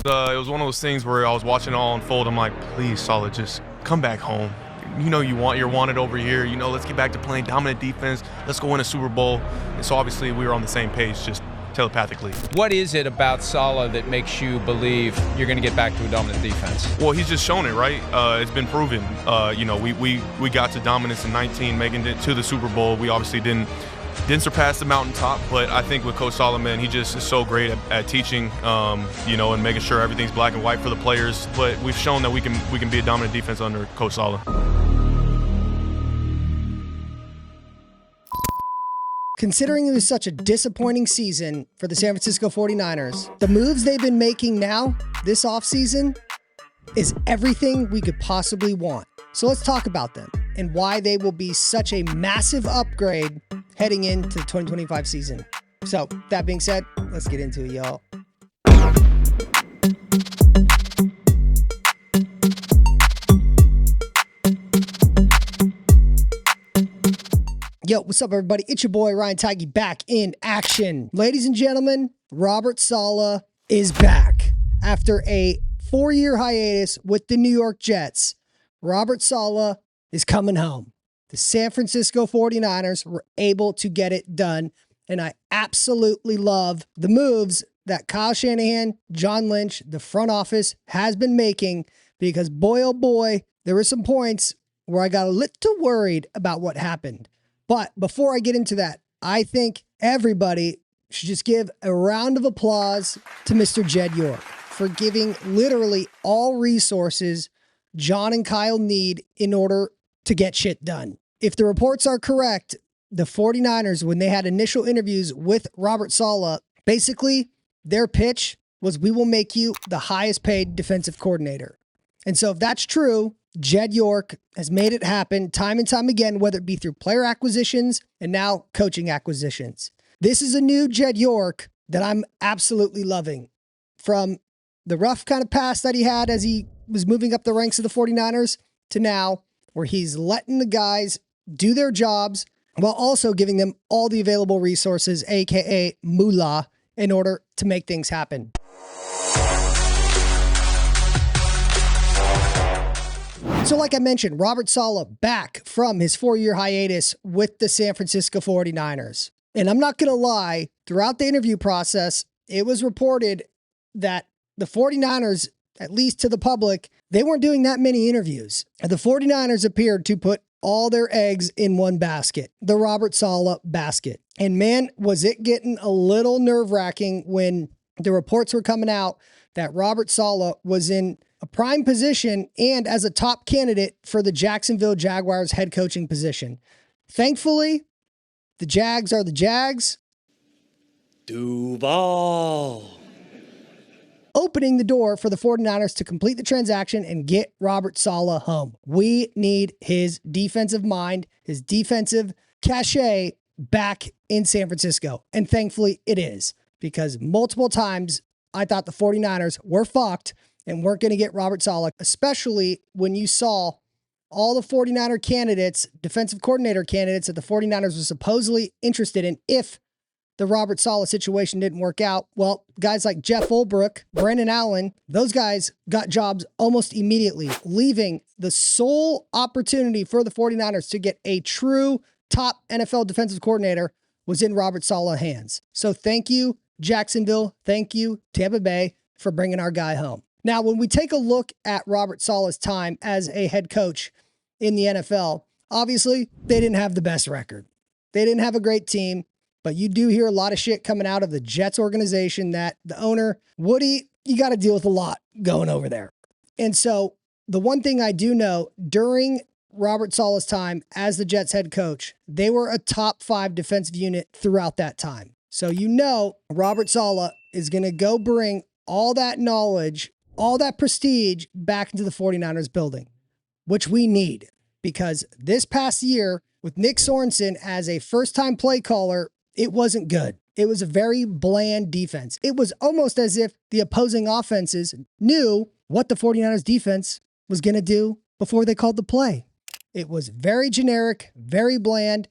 It was one of those things where I was watching it all unfold. I'm like, please, Saleh, just come back home. You know you're wanted over here. You know, let's get back to playing dominant defense. Let's go win a Super Bowl. And so obviously we were on the same page, just telepathically. What is it about Saleh that makes you believe you're going to get back to a dominant defense? Well, he's just shown it, right? It's been proven. You know, we got to dominance in 19, making it to the Super Bowl. We obviously didn't surpass the mountaintop, but I think with Coach Saleh, man, he just is so great at teaching, you know, and making sure everything's black and white for the players. But we've shown that we can be a dominant defense under Coach Saleh. Considering it was such a disappointing season for the San Francisco 49ers, the moves they've been making now, this offseason, is everything we could possibly want. So let's talk about them and why they will be such a massive upgrade heading into the 2025 season. So that being said, let's get into it, y'all. Yo, what's up, everybody? It's your boy, Ryan Tigey, back in action. Ladies and gentlemen, Robert Saleh is back. After a 4-year hiatus with the New York Jets, Robert Saleh is coming home. The San Francisco 49ers were able to get it done, and I absolutely love the moves that Kyle Shanahan, John Lynch, the front office has been making, because boy, oh boy, there were some points where I got a little worried about what happened. But before I get into that, I think everybody should just give a round of applause to Mr. Jed York for giving literally all resources John and Kyle need in order to get shit done. If the reports are correct, the 49ers, when they had initial interviews with Robert Saleh, basically their pitch was, we will make you the highest paid defensive coordinator. And so if that's true, Jed York has made it happen time and time again, whether it be through player acquisitions and now coaching acquisitions. This is a new Jed York that I'm absolutely loving. From the rough kind of past that he had as he was moving up the ranks of the 49ers to now, where he's letting the guys do their jobs while also giving them all the available resources, aka moolah, in order to make things happen. So like I mentioned, Robert Saleh back from his 4-year hiatus with the San Francisco 49ers. And I'm not going to lie, throughout the interview process, it was reported that the 49ers, at least to the public, they weren't doing that many interviews. The 49ers appeared to put all their eggs in one basket, the Robert Saleh basket. And man, was it getting a little nerve-wracking when the reports were coming out that Robert Saleh was in a prime position and as a top candidate for the Jacksonville Jaguars head coaching position. Thankfully, the Jags are the Jags. Duval. Opening the door for the 49ers to complete the transaction and get Robert Saleh home. We need his defensive mind, his defensive cachet back in San Francisco. And thankfully it is, because multiple times I thought the 49ers were fucked and weren't going to get Robert Saleh, especially when you saw all the 49er candidates, defensive coordinator candidates that the 49ers were supposedly interested in if the Robert Saleh situation didn't work out. Well, guys like Jeff Ulbrich, Brandon Allen, those guys got jobs almost immediately, leaving the sole opportunity for the 49ers to get a true top NFL defensive coordinator was in Robert Saleh's hands. So thank you, Jacksonville. Thank you, Tampa Bay, for bringing our guy home. Now, when we take a look at Robert Saleh's time as a head coach in the NFL, obviously, they didn't have the best record. They didn't have a great team, but you do hear a lot of shit coming out of the Jets organization that the owner, Woody, you got to deal with a lot going over there. And so the one thing I do know, during Robert Saleh's time as the Jets head coach, they were a top 5 defensive unit throughout that time. So you know Robert Saleh is going to go bring all that knowledge, all that prestige back into the 49ers building, which we need, because this past year with Nick Sorensen as a first-time play caller, it wasn't good. It was a very bland defense. It was almost as if the opposing offenses knew what the 49ers defense was going to do before they called the play. It was very generic, very bland.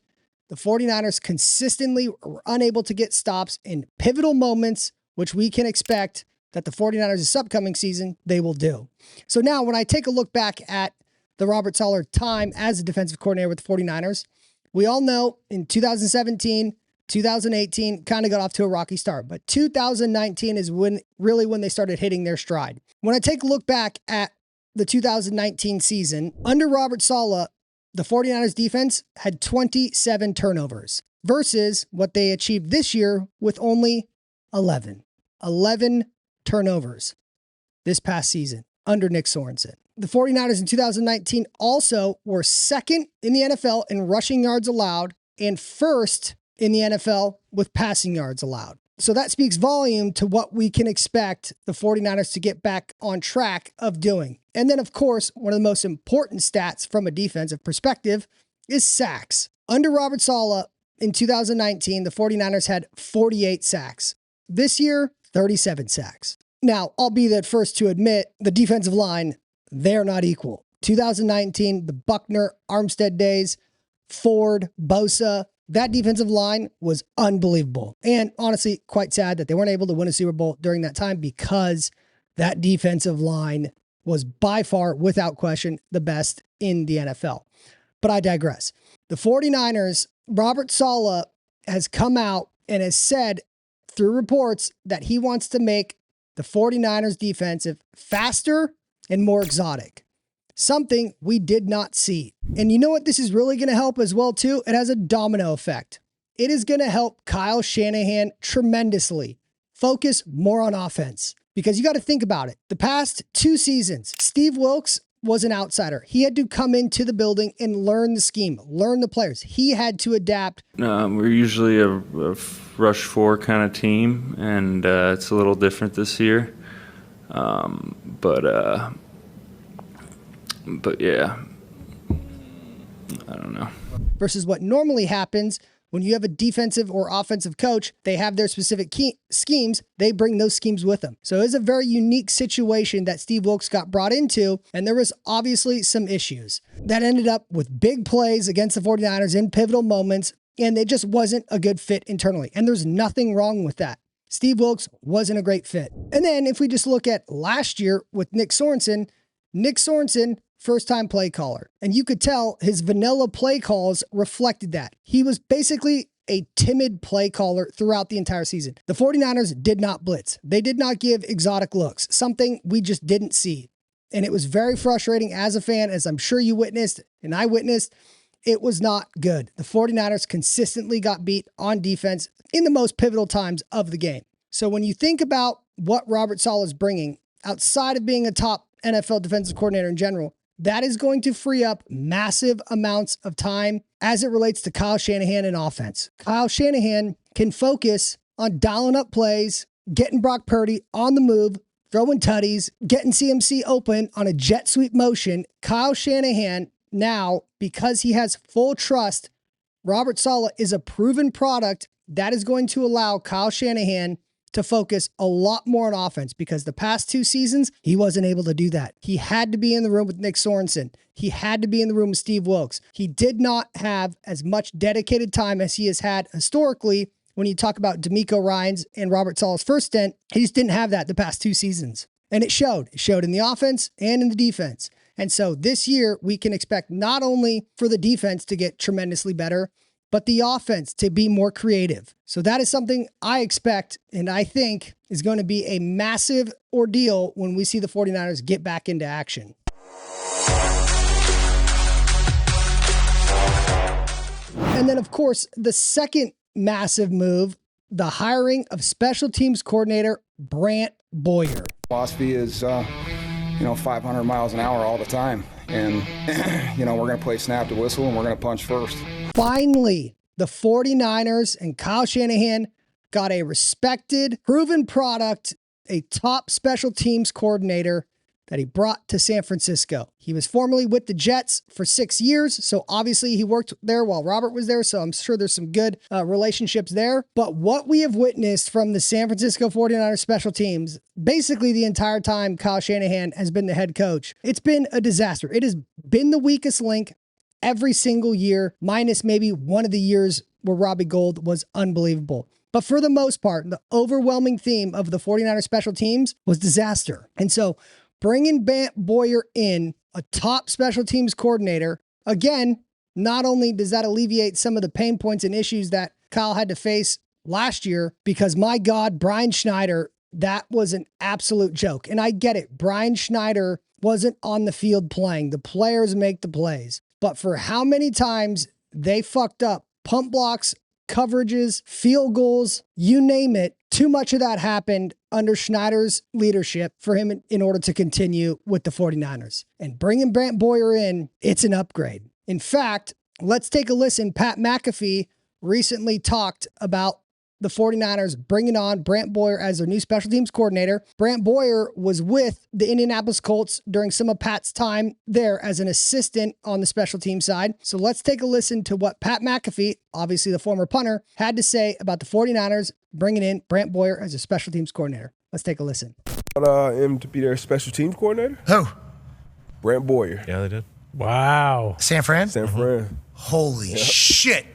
The 49ers consistently were unable to get stops in pivotal moments, which we can expect that the 49ers this upcoming season, they will do. So now when I take a look back at the Robert Saleh time as a defensive coordinator with the 49ers, we all know in 2017, 2018 kind of got off to a rocky start, but 2019 is when they started hitting their stride. When I take a look back at the 2019 season, under Robert Saleh, the 49ers defense had 27 turnovers versus what they achieved this year with only 11 turnovers this past season under Nick Sorensen. The 49ers in 2019 also were second in the NFL in rushing yards allowed and first in the NFL with passing yards allowed. So that speaks volume to what we can expect the 49ers to get back on track of doing. And then, of course, one of the most important stats from a defensive perspective is sacks. Under Robert Saleh in 2019, the 49ers had 48 sacks. This year, 37 sacks. Now, I'll be the first to admit the defensive line, they're not equal. 2019, the Buckner, Armstead days, Ford, Bosa, that defensive line was unbelievable. And honestly, quite sad that they weren't able to win a Super Bowl during that time because that defensive line was by far, without question, the best in the NFL. But I digress. The 49ers, Robert Saleh has come out and has said through reports that he wants to make the 49ers defensive faster and more exotic. Something we did not see. And you know what this is really going to help as well too? It has a domino effect. It is going to help Kyle Shanahan tremendously focus more on offense. Because you got to think about it. The past 2 seasons, Steve Wilks was an outsider. He had to come into the building and learn the scheme, learn the players. He had to adapt. We're usually a rush 4 kind of team, and it's a little different this year. But yeah, I don't know. Versus what normally happens when you have a defensive or offensive coach, they have their specific schemes, they bring those schemes with them. So it's a very unique situation that Steve Wilks got brought into, and there was obviously some issues that ended up with big plays against the 49ers in pivotal moments, and it just wasn't a good fit internally. And there's nothing wrong with that. Steve Wilks wasn't a great fit. And then if we just look at last year with Nick Sorensen, first-time play caller. And you could tell his vanilla play calls reflected that. He was basically a timid play caller throughout the entire season. The 49ers did not blitz. They did not give exotic looks, something we just didn't see. And it was very frustrating as a fan, as I'm sure you witnessed and I witnessed. It was not good. The 49ers consistently got beat on defense in the most pivotal times of the game. So when you think about what Robert Saleh is bringing, outside of being a top NFL defensive coordinator in general, that is going to free up massive amounts of time as it relates to Kyle Shanahan and offense. Kyle Shanahan can focus on dialing up plays, getting Brock Purdy on the move, throwing tutties, getting CMC open on a jet sweep motion. Kyle Shanahan now, because he has full trust, Robert Saleh is a proven product that is going to allow Kyle Shanahan to focus a lot more on offense, because the past 2 seasons, he wasn't able to do that. He had to be in the room with Nick Sorensen. He had to be in the room with Steve Wilks. He did not have as much dedicated time as he has had historically. When you talk about DeMeco Ryans and Robert Saleh's first stint, he just didn't have that the past 2 seasons. And it showed. It showed in the offense and in the defense. And so this year, we can expect not only for the defense to get tremendously better, but the offense to be more creative. So that is something I expect and I think is going to be a massive ordeal when we see the 49ers get back into action. And then, of course, the second massive move, the hiring of special teams coordinator Brant Boyer. Philosophy is, 500 miles an hour all the time. And, we're going to play snap to whistle and we're going to punch first. Finally, the 49ers and Kyle Shanahan got a respected, proven product, a top special teams coordinator that he brought to San Francisco. He was formerly with the Jets for 6 years, so obviously he worked there while Robert was there, so I'm sure there's some good relationships there. But what we have witnessed from the San Francisco 49ers special teams, basically the entire time Kyle Shanahan has been the head coach, it's been a disaster. It has been the weakest link every single year, minus maybe one of the years where Robbie Gould was unbelievable. But for the most part, the overwhelming theme of the 49ers special teams was disaster. And so bringing Brant Boyer in, a top special teams coordinator, again, not only does that alleviate some of the pain points and issues that Kyle had to face last year, because my God, Brian Schneider, that was an absolute joke. And I get it. Brian Schneider wasn't on the field playing. The players make the plays. But for how many times they fucked up pump blocks, coverages, field goals, you name it, too much of that happened under Schneider's leadership for him in order to continue with the 49ers. And bringing Brant Boyer in, it's an upgrade. In fact, let's take a listen. Pat McAfee recently talked about the 49ers bringing on Brant Boyer as their new special teams coordinator. Brant Boyer was with the Indianapolis Colts during some of Pat's time there as an assistant on the special team side. So let's take a listen to what Pat McAfee, obviously the former punter, had to say about the 49ers bringing in Brant Boyer as a special teams coordinator. Let's take a listen. Him to be their special teams coordinator? Who? Brant Boyer. Yeah, they did. Wow. San Fran? San Fran. Holy shit.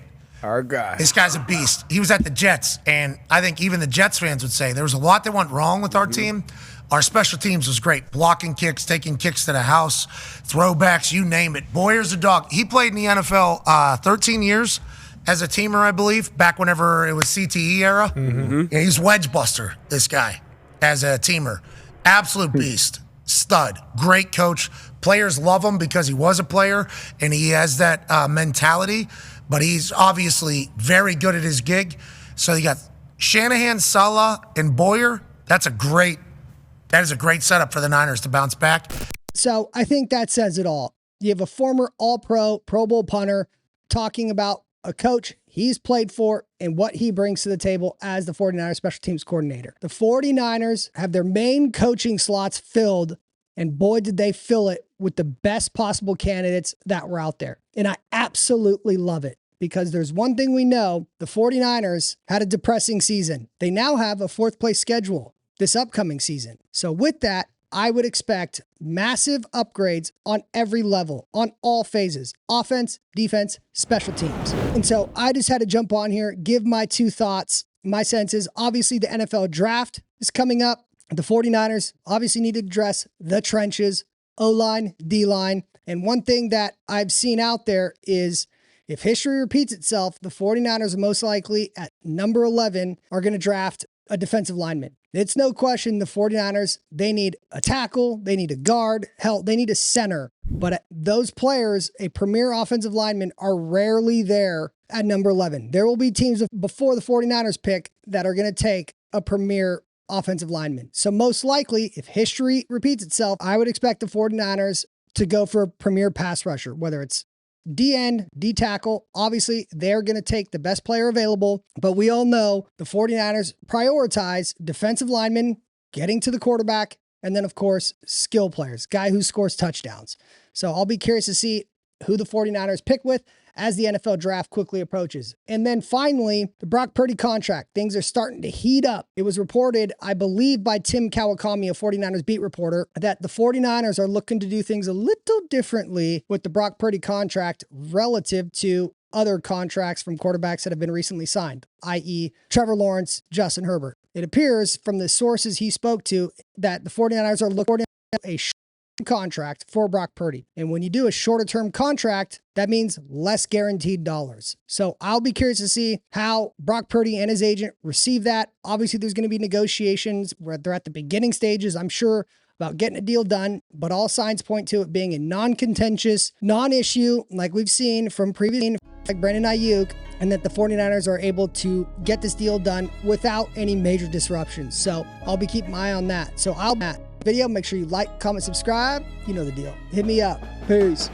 Our guy. This guy's a beast. He was at the Jets, and I think even the Jets fans would say there was a lot that went wrong with our team. Our special teams was great. Blocking kicks, taking kicks to the house, throwbacks, you name it. Boyer's a dog. He played in the NFL 13 years as a teamer, I believe, back whenever it was CTE era. And he's wedge buster, this guy, as a teamer. Absolute beast. Stud. Great coach. Players love him because he was a player, and he has that mentality. But he's obviously very good at his gig. So you got Shanahan, Saleh, and Boyer. That is a great setup for the Niners to bounce back. So I think that says it all. You have a former All-Pro, Pro Bowl punter talking about a coach he's played for and what he brings to the table as the 49ers special teams coordinator. The 49ers have their main coaching slots filled, and boy, did they fill it with the best possible candidates that were out there. And I absolutely love it. Because there's one thing we know, the 49ers had a depressing season. They now have a fourth place schedule this upcoming season. So with that, I would expect massive upgrades on every level, on all phases, offense, defense, special teams. And so I just had to jump on here, give my two thoughts, my senses. Obviously the NFL draft is coming up. The 49ers obviously need to address the trenches, O-line, D-line. And one thing that I've seen out there is if history repeats itself, the 49ers most likely at number 11 are going to draft a defensive lineman. It's no question the 49ers, they need a tackle, they need a guard, hell, they need a center. But those players, a premier offensive lineman, are rarely there at number 11. There will be teams before the 49ers pick that are going to take a premier offensive lineman. So most likely, if history repeats itself, I would expect the 49ers to go for a premier pass rusher, whether it's D-end, D-tackle. Obviously, they're going to take the best player available, but we all know the 49ers prioritize defensive linemen, getting to the quarterback, and then, of course, skill players, guy who scores touchdowns. So I'll be curious to see who the 49ers pick with as the NFL draft quickly approaches. And then finally, the Brock Purdy contract. Things are starting to heat up. It was reported, I believe, by Tim Kawakami, a 49ers beat reporter, that the 49ers are looking to do things a little differently with the Brock Purdy contract relative to other contracts from quarterbacks that have been recently signed, i.e. Trevor Lawrence, Justin Herbert. It appears from the sources he spoke to that the 49ers are looking for a contract for Brock Purdy. And when you do a shorter term contract, that means less guaranteed dollars. So I'll be curious to see how Brock Purdy and his agent receive that. Obviously, there's going to be negotiations where they're at the beginning stages, I'm sure, about getting a deal done, but all signs point to it being a non-contentious, non-issue, like we've seen from previous, like Brandon Ayuk, and that the 49ers are able to get this deal done without any major disruptions. So I'll be keeping my eye on that. So I'll video. Make sure you like, comment, subscribe. You know the deal. Hit me up. Peace.